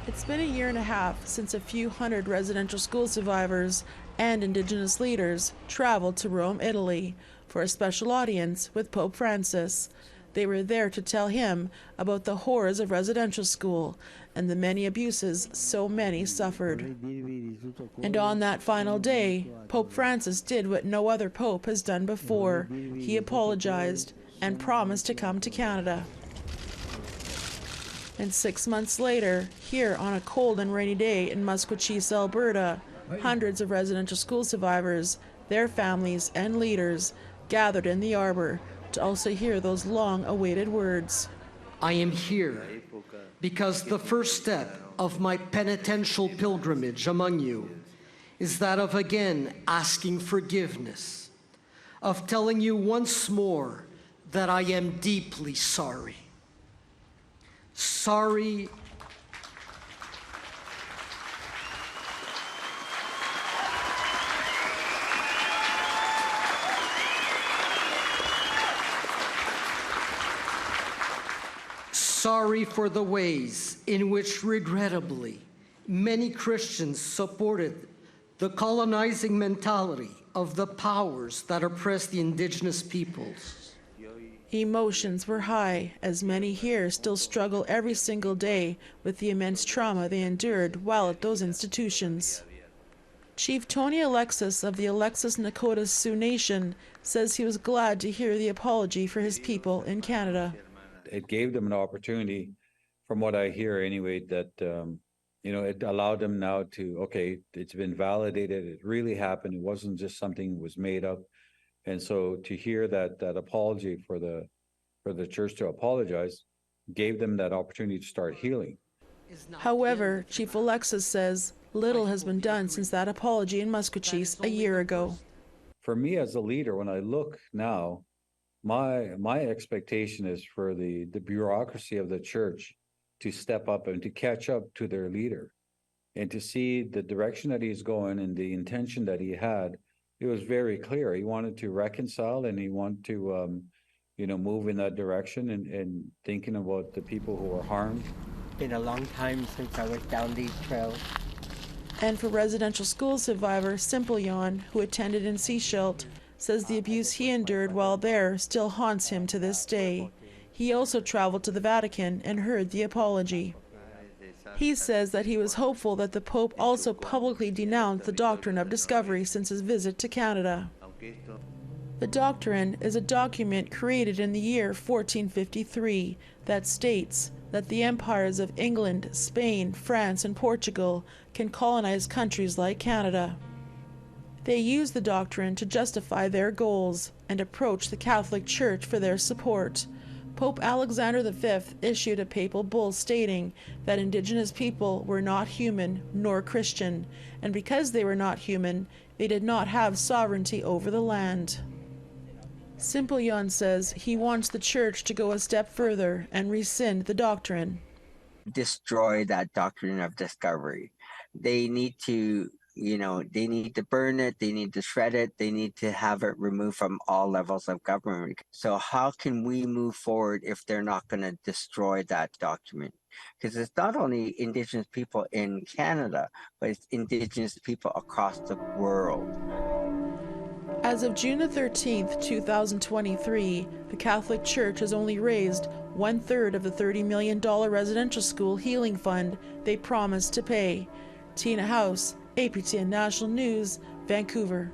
It's been a year and a half since a few hundred residential school survivors and Indigenous leaders traveled to Rome, Italy, for a special audience with Pope Francis. They were there to tell him about the horrors of residential school and the many abuses so many suffered. And on that final day, Pope Francis did what no other pope has done before. He apologized and promised to come to Canada. And 6 months later, here on a cold and rainy day in Musqueam, Alberta, hundreds of residential school survivors, their families and leaders gathered in the arbor to also hear those long-awaited words. I am here because the first step of my penitential pilgrimage among you is that of again asking forgiveness, of telling you once more that I am deeply sorry. Sorry for the ways in which, regrettably, many Christians supported the colonizing mentality of the powers that oppress the Indigenous peoples. Emotions were high, as many here still struggle every single day with the immense trauma they endured while at those institutions. Chief Tony Alexis of the Alexis Nakota Sioux Nation says he was glad to hear the apology for his people in Canada. It gave them an opportunity, from what I hear anyway, that, it allowed them now to, okay, it's been validated, it really happened, it wasn't just something that was made up. And so to hear that apology for the church to apologize gave them that opportunity to start healing. However, Chief Alexis says little has been done since that apology in Musqueam a year ago. For me as a leader, when I look now, my expectation is for the bureaucracy of the church to step up and to catch up to their leader and to see the direction that he's going and the intention that he had. It was very clear. He wanted to reconcile and he wanted to, move in that direction and thinking about the people who were harmed. It's been a long time since I was down these trails. And for residential school survivor Simple Yon, who attended in Seashilt, says the abuse he endured while there still haunts him to this day. He also traveled to the Vatican and heard the apology. He says that he was hopeful that the Pope also publicly denounced the doctrine of discovery since his visit to Canada. The Doctrine is a document created in the year 1453 that states that the empires of England, Spain, France, and Portugal can colonize countries like Canada. They use the Doctrine to justify their goals and approach the Catholic Church for their support. Pope Alexander V issued a papal bull stating that Indigenous people were not human nor Christian, and because they were not human, they did not have sovereignty over the land. Simple Yon says he wants the Church to go a step further and rescind the Doctrine. Destroy that doctrine of discovery. They need to they need to burn it, they need to shred it, they need to have it removed from all levels of government. So how can we move forward if they're not going to destroy that document? Because it's not only Indigenous people in Canada, but it's Indigenous people across the world. As of June the 13th, 2023, the Catholic Church has only raised 1/3 of the $30 million residential school healing fund they promised to pay. Tina House, APTN National News, Vancouver.